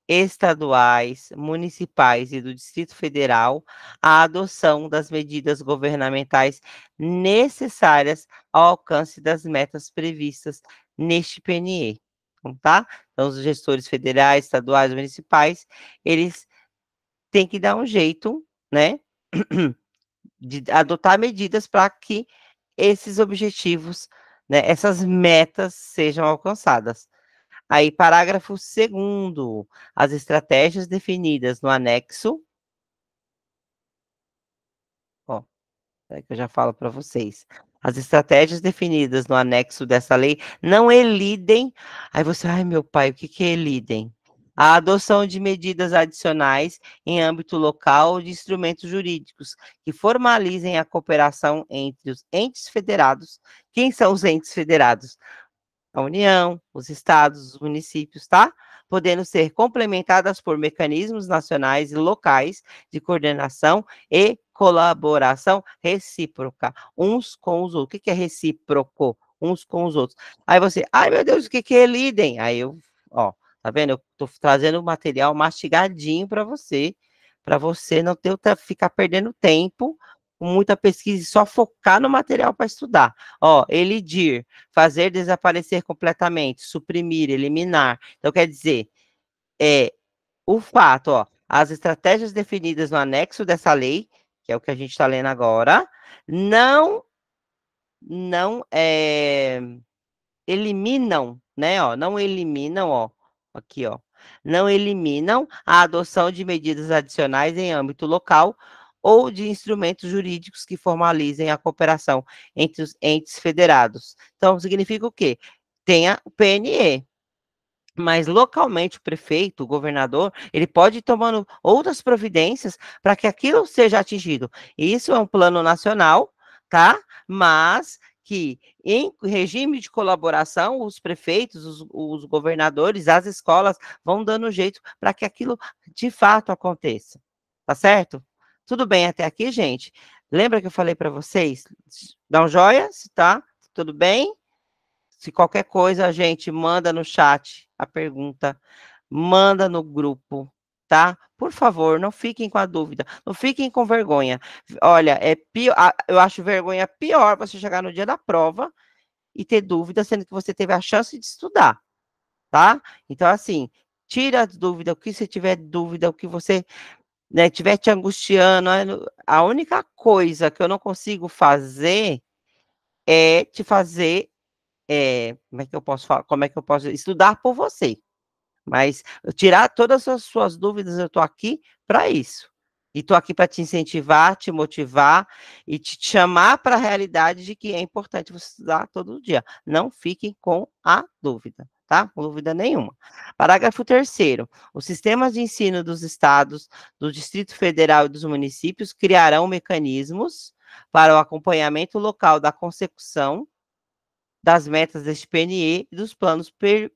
estaduais, municipais e do Distrito Federal a adoção das medidas governamentais necessárias ao alcance das metas previstas neste PNE, tá? Então, os gestores federais, estaduais, municipais, eles têm que dar um jeito, né, de adotar medidas para que esses objetivos, né, essas metas sejam alcançadas. Aí, parágrafo 2º, as estratégias definidas no anexo, ó, é que eu já falo para vocês. As estratégias definidas no anexo dessa lei não elidem. Aí você, ai meu pai, o que que elidem? A adoção de medidas adicionais em âmbito local de instrumentos jurídicos que formalizem a cooperação entre os entes federados. Quem são os entes federados? A União, os estados, os municípios, tá? Podendo ser complementadas por mecanismos nacionais e locais de coordenação e colaboração recíproca, uns com os outros. O que é recíproco? Uns com os outros. Aí você, ai meu Deus, o que é lidem? Aí eu, ó, tá vendo? Eu tô trazendo o material mastigadinho para você não ter, ficar perdendo tempo com muita pesquisa e só focar no material para estudar. Ó, elidir, fazer desaparecer completamente, suprimir, eliminar. Então, quer dizer, o fato, ó, as estratégias definidas no anexo dessa lei, que é o que a gente está lendo agora, não eliminam, né, ó, não eliminam, ó, aqui, ó, não eliminam a adoção de medidas adicionais em âmbito local ou de instrumentos jurídicos que formalizem a cooperação entre os entes federados. Então, significa o quê? Tenha o PNE, mas localmente o prefeito, o governador, ele pode ir tomando outras providências para que aquilo seja atingido. Isso é um plano nacional, tá? Mas que em regime de colaboração, os prefeitos, os governadores, as escolas vão dando jeito para que aquilo de fato aconteça. Tá certo? Tudo bem até aqui, gente? Lembra que eu falei para vocês? Dá um joia, se tá tudo bem? Se qualquer coisa, a gente manda no chat a pergunta, manda no grupo, tá? Por favor, não fiquem com a dúvida, não fiquem com vergonha. Olha, é pior, eu acho vergonha pior você chegar no dia da prova e ter dúvida, sendo que você teve a chance de estudar, tá? Então, assim, tira as dúvidas, o que você tiver dúvida, o que você, né, tiver te angustiando, a única coisa que eu não consigo fazer é te fazer como é que eu posso falar? Como é que eu posso estudar por você? Mas tirar todas as suas dúvidas, eu estou aqui para isso. E estou aqui para te incentivar, te motivar e te chamar para a realidade de que é importante você estudar todo dia. Não fiquem com a dúvida, tá? Com dúvida nenhuma. Parágrafo 3º. Os sistemas de ensino dos estados, do Distrito Federal e dos municípios criarão mecanismos para o acompanhamento local da consecução das metas deste PNE e dos planos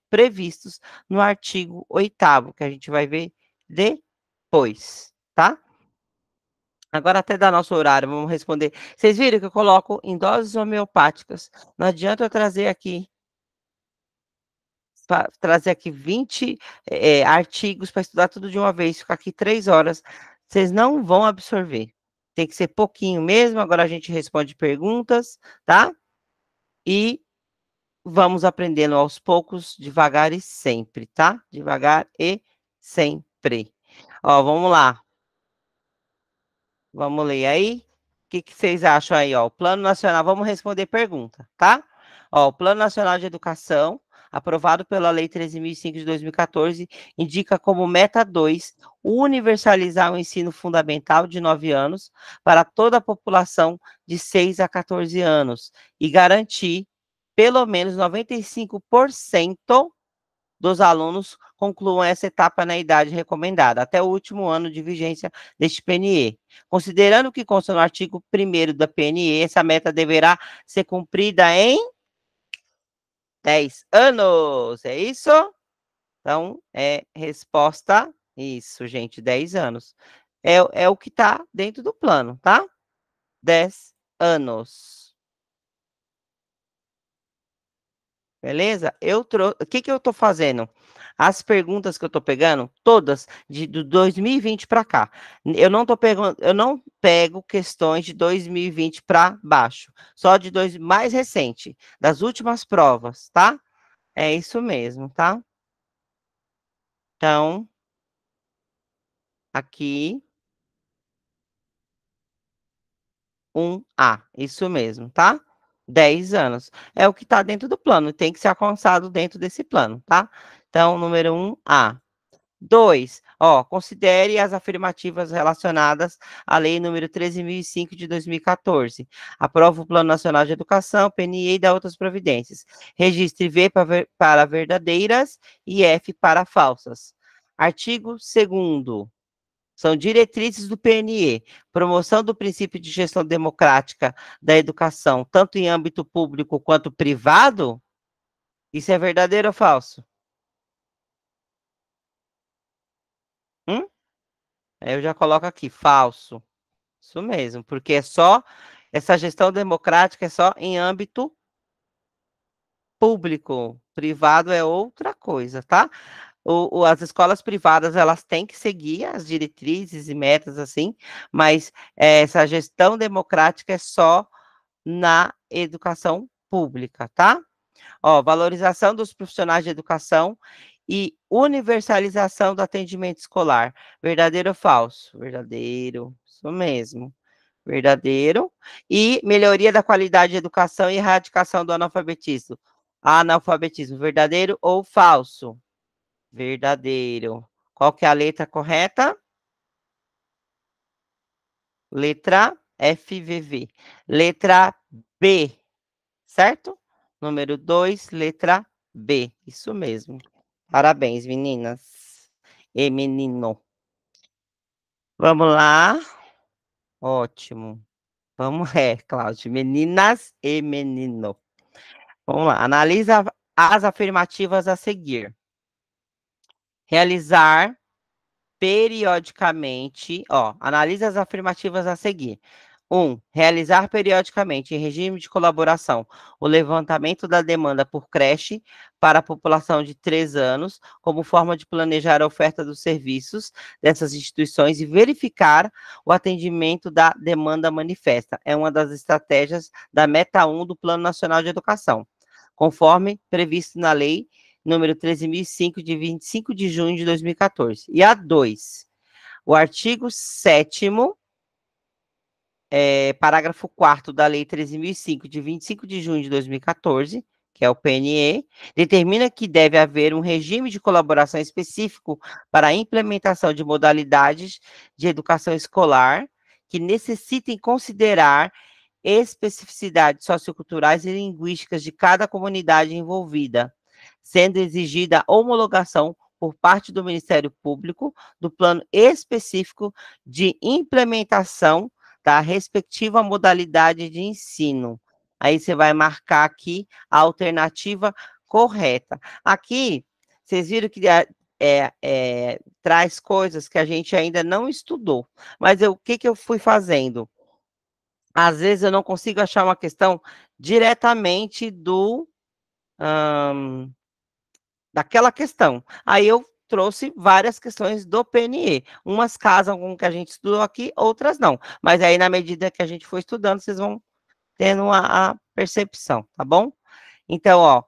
previstos no artigo 8º, que a gente vai ver depois, tá? Agora até dá nosso horário, vamos responder. Vocês viram que eu coloco em doses homeopáticas. Não adianta eu trazer aqui, trazer aqui 20 artigos para estudar tudo de uma vez, ficar aqui 3 horas. Vocês não vão absorver. Tem que ser pouquinho mesmo. Agora a gente responde perguntas, tá? E vamos aprendendo aos poucos, devagar e sempre, tá? Devagar e sempre. Ó, vamos lá. Vamos ler aí? que vocês acham aí, ó? O Plano Nacional, vamos responder pergunta, tá? Ó, o Plano Nacional de Educação, aprovado pela Lei 13.005 de 2014, indica como meta 2 universalizar o ensino fundamental de 9 anos para toda a população de 6 a 14 anos e garantir pelo menos 95% dos alunos concluam essa etapa na idade recomendada, até o último ano de vigência deste PNE. Considerando que consta no artigo 1º da PNE, essa meta deverá ser cumprida em 10 anos, é isso? Então, é resposta, isso, gente, 10 anos. É o que está dentro do plano, tá? 10 anos. Beleza? O que que eu tô fazendo? As perguntas que eu tô pegando, todas do 2020 para cá. Eu não pego questões de 2020 para baixo, só de mais recente, das últimas provas, tá? É isso mesmo, tá? Então, aqui 1A, isso mesmo, tá? 10 anos. É o que está dentro do plano, tem que ser alcançado dentro desse plano, tá? Então, número 1A. 2, ó, considere as afirmativas relacionadas à Lei número 13.005 de 2014. Aprova o Plano Nacional de Educação, PNE e dá outras providências. Registre V para verdadeiras e F para falsas. Artigo 2º. São diretrizes do PNE, promoção do princípio de gestão democrática da educação, tanto em âmbito público quanto privado. Isso é verdadeiro ou falso? Hum? Aí eu já coloco aqui, falso. Isso mesmo, porque é só, essa gestão democrática é só em âmbito público, privado é outra coisa, tá? As escolas privadas, elas têm que seguir as diretrizes e metas, assim, mas essa gestão democrática é só na educação pública, tá? Ó, valorização dos profissionais de educação e universalização do atendimento escolar. Verdadeiro ou falso? Verdadeiro, isso mesmo. Verdadeiro. E melhoria da qualidade de educação e erradicação do analfabetismo. Analfabetismo, verdadeiro ou falso? Verdadeiro. Qual que é a letra correta? Letra FVV. Letra B, certo? Número 2, letra B. Isso mesmo. Parabéns, meninas e menino. Vamos lá. Ótimo. Vamos, Cláudio. Meninas e menino. Vamos lá. Analisa as afirmativas a seguir. Realizar periodicamente, ó, analisa as afirmativas a seguir. 1. Realizar periodicamente, em regime de colaboração, o levantamento da demanda por creche para a população de 3 anos, como forma de planejar a oferta dos serviços dessas instituições e verificar o atendimento da demanda manifesta. É uma das estratégias da Meta 1 do Plano Nacional de Educação, conforme previsto na Lei número 13.005, de 25 de junho de 2014. E a 2, o artigo 7º, parágrafo 4º da Lei 13.005, de 25 de junho de 2014, que é o PNE, determina que deve haver um regime de colaboração específico para a implementação de modalidades de educação escolar que necessitem considerar especificidades socioculturais e linguísticas de cada comunidade envolvida, sendo exigida a homologação por parte do Ministério Público do plano específico de implementação da respectiva modalidade de ensino. Aí você vai marcar aqui a alternativa correta. Aqui, vocês viram que traz coisas que a gente ainda não estudou, mas o que eu fui fazendo? Às vezes eu não consigo achar uma questão diretamente daquela questão. Aí eu trouxe várias questões do PNE. Umas casam com o que a gente estudou aqui, outras não. Mas aí, na medida que a gente for estudando, vocês vão tendo a percepção, tá bom? Então, ó,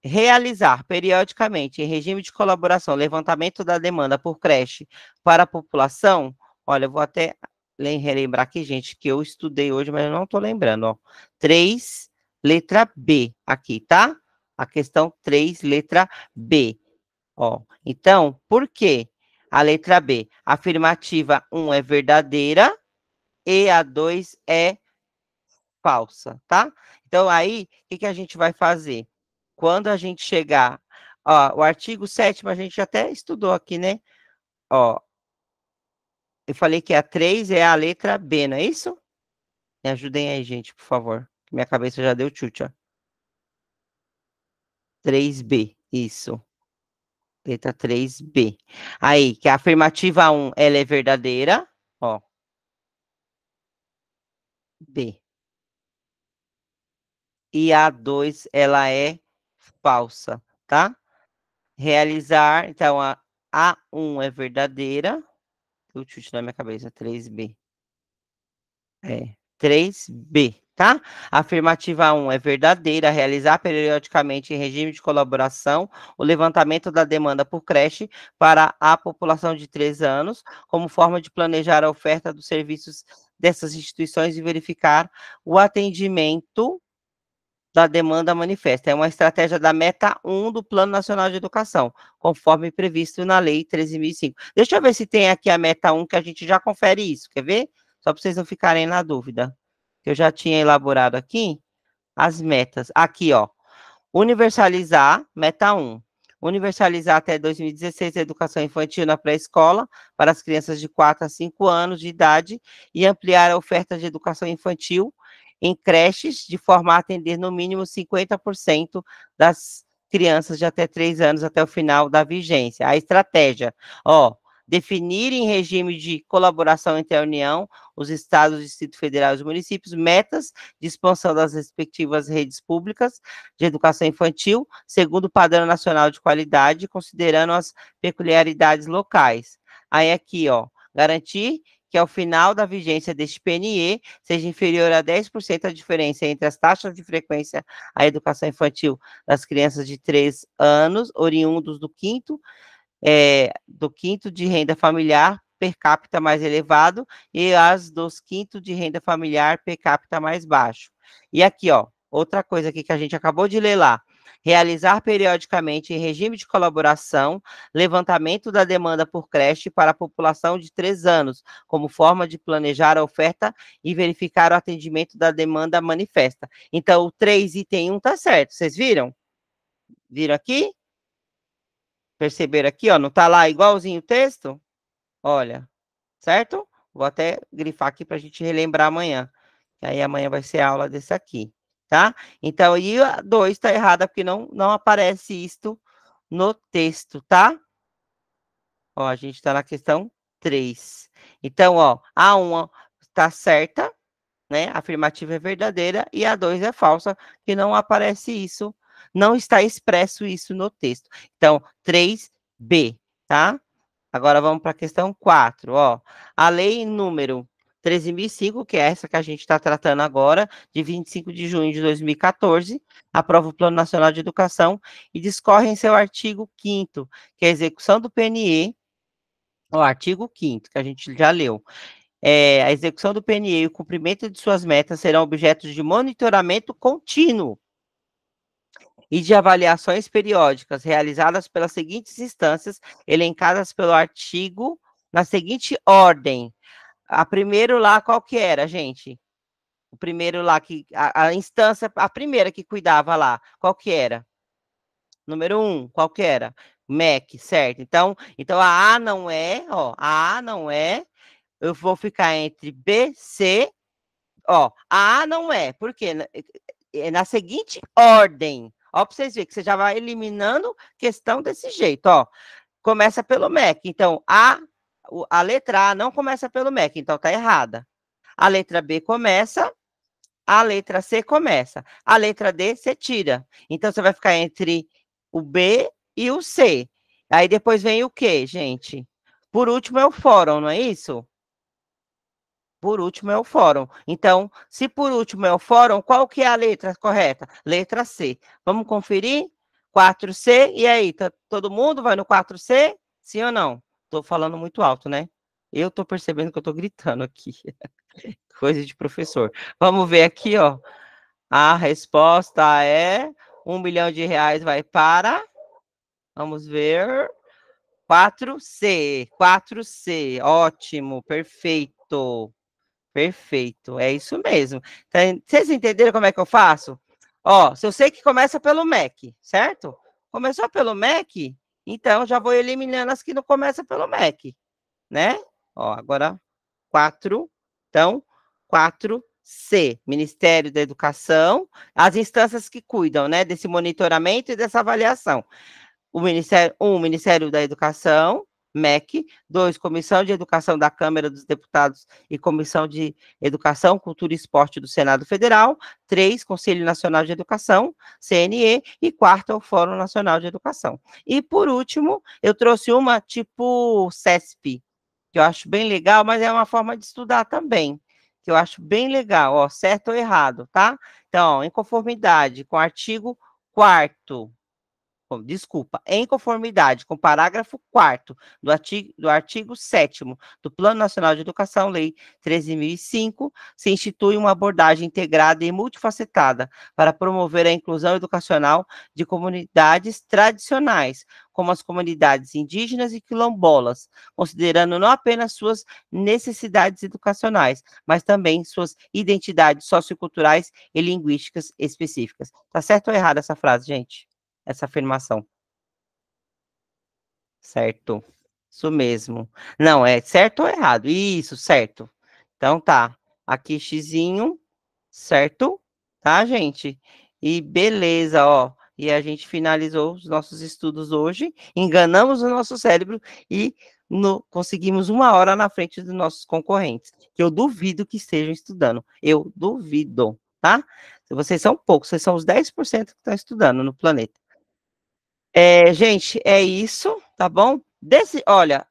realizar periodicamente, em regime de colaboração, levantamento da demanda por creche para a população. Olha, eu vou até relembrar aqui, gente, que eu estudei hoje, mas eu não tô lembrando, ó. 3, letra B, aqui, tá? A questão 3, letra B. Ó, então, por que a letra B? Afirmativa 1 é verdadeira e a 2 é falsa, tá? Então, aí, o que que a gente vai fazer? Quando a gente chegar, ó, o artigo 7º a gente até estudou aqui, né? Ó, eu falei que a 3 é a letra B, não é isso? Me ajudem aí, gente, por favor. Minha cabeça já deu tchutcha. 3B, isso. Letra 3B. Aí, que a afirmativa 1, ela é verdadeira, ó, B. E a 2, ela é falsa, tá? Realizar, então, a A1 é verdadeira. Deu chute na minha cabeça, 3B. É, 3B, tá? Afirmativa 1 é verdadeira, realizar periodicamente em regime de colaboração o levantamento da demanda por creche para a população de 3 anos, como forma de planejar a oferta dos serviços dessas instituições e verificar o atendimento da demanda manifesta. É uma estratégia da meta 1 do Plano Nacional de Educação, conforme previsto na Lei 13.005. Deixa eu ver se tem aqui a meta 1, que a gente já confere isso, quer ver? Só para vocês não ficarem na dúvida. Eu já tinha elaborado aqui as metas. Aqui, ó. Universalizar, meta 1. Universalizar até 2016 a educação infantil na pré-escola para as crianças de 4 a 5 anos de idade e ampliar a oferta de educação infantil em creches de forma a atender no mínimo 50% das crianças de até 3 anos até o final da vigência. A estratégia, ó, definir em regime de colaboração entre a União, os estados, o Distrito Federal e os municípios, metas de expansão das respectivas redes públicas de educação infantil, segundo o padrão nacional de qualidade, considerando as peculiaridades locais. Aí aqui, ó, garantir que ao final da vigência deste PNE seja inferior a 10% a diferença entre as taxas de frequência à educação infantil das crianças de 3 anos, oriundos do quinto de renda familiar per capita mais elevado e as dos quinto de renda familiar per capita mais baixo. E aqui, ó, outra coisa aqui que a gente acabou de ler lá. Realizar periodicamente, em regime de colaboração, levantamento da demanda por creche para a população de 3 anos, como forma de planejar a oferta e verificar o atendimento da demanda manifesta. Então, o 3 item 1 tá certo, vocês viram? Viram aqui? Perceberam aqui, ó, não tá lá igualzinho o texto? Olha, certo? Vou até grifar aqui para a gente relembrar amanhã. Que aí amanhã vai ser aula desse aqui, tá? Então, e a 2 está errada, porque não aparece isto no texto, tá? Ó, a gente está na questão 3. Então, ó, a 1 está certa, né? A afirmativa é verdadeira e a 2 é falsa, que não aparece isso, não está expresso isso no texto. Então, 3B, tá? Agora vamos para a questão 4, ó. A lei número 13.005, que é essa que a gente está tratando agora, de 25 de junho de 2014, aprova o Plano Nacional de Educação e discorre em seu artigo 5º, que é a execução do PNE, o artigo 5º, que a gente já leu. A execução do PNE e o cumprimento de suas metas serão objetos de monitoramento contínuo e de avaliações periódicas realizadas pelas seguintes instâncias, elencadas pelo artigo na seguinte ordem. A primeiro lá, qual que era, gente? O primeiro lá, a instância, a primeira que cuidava lá, qual que era? Número 1, qual que era? MEC, certo? Então a A não é, ó, a A não é, eu vou ficar entre B, C, ó, a A não é, por quê? É na seguinte ordem, ó, para vocês verem que você já vai eliminando questão desse jeito, ó. Começa pelo MEC, então a letra A não começa pelo MEC, então tá errada. A letra B começa, a letra C começa, a letra D você tira. Então você vai ficar entre o B e o C. Aí depois vem o quê, gente? Por último é o fórum, não é isso? Por último é o fórum. Então, se por último é o fórum, qual que é a letra correta? Letra C. Vamos conferir? 4C, e aí, todo mundo vai no 4C? Sim ou não? Estou falando muito alto, né? Eu tô percebendo que eu tô gritando aqui. Coisa de professor. Vamos ver aqui, ó. A resposta é R$ 1 milhão vai para. Vamos ver. 4C. 4C. Ótimo, perfeito. Perfeito, é isso mesmo. Vocês entenderam como é que eu faço? Ó, se eu sei que começa pelo MEC, certo? Começou pelo MEC, então já vou eliminando as que não começam pelo MEC, né? Ó, agora 4, então 4C, Ministério da Educação, as instâncias que cuidam, né, desse monitoramento e dessa avaliação. Ministério da Educação, MEC, 2, Comissão de Educação da Câmara dos Deputados e Comissão de Educação, Cultura e Esporte do Senado Federal, 3, Conselho Nacional de Educação, CNE, e 4, o Fórum Nacional de Educação. E, por último, eu trouxe uma tipo CESP, que eu acho bem legal, mas é uma forma de estudar também, que eu acho bem legal, ó, certo ou errado, tá? Então, ó, em conformidade com o artigo 4º, desculpa, em conformidade com o parágrafo 4º do artigo 7º do Plano Nacional de Educação, Lei 13.005, se institui uma abordagem integrada e multifacetada para promover a inclusão educacional de comunidades tradicionais, como as comunidades indígenas e quilombolas, considerando não apenas suas necessidades educacionais, mas também suas identidades socioculturais e linguísticas específicas. Tá certo ou errado essa frase, gente? Essa afirmação. Certo. Isso mesmo. Não, é certo ou errado? Isso, certo. Então tá. Aqui xizinho, certo? Tá, gente? E beleza, ó. E a gente finalizou os nossos estudos hoje, enganamos o nosso cérebro e conseguimos 1 hora na frente dos nossos concorrentes, que eu duvido que estejam estudando. Eu duvido, tá? Vocês são poucos, vocês são os 10% que estão estudando no planeta. Gente, é isso, tá bom? Olha,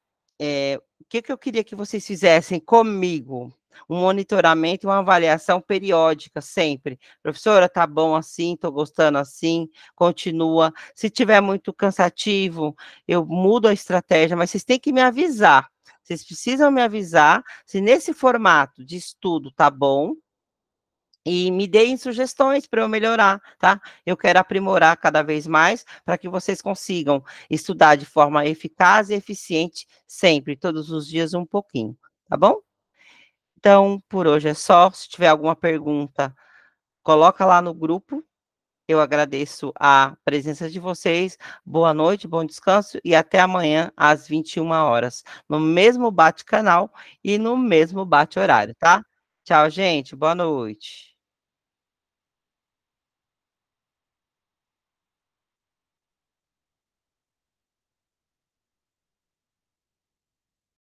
o que que eu queria que vocês fizessem comigo? Um monitoramento e uma avaliação periódica, sempre. Professora, tá bom assim, tô gostando assim, continua. Se tiver muito cansativo, eu mudo a estratégia, mas vocês têm que me avisar. Vocês precisam me avisar se nesse formato de estudo tá bom, e me deem sugestões para eu melhorar, tá? Eu quero aprimorar cada vez mais para que vocês consigam estudar de forma eficaz e eficiente sempre, todos os dias um pouquinho, tá bom? Então, por hoje é só. Se tiver alguma pergunta, coloca lá no grupo. Eu agradeço a presença de vocês. Boa noite, bom descanso e até amanhã às 21 horas, no mesmo bate-canal e no mesmo bate-horário, tá? Tchau, gente. Boa noite.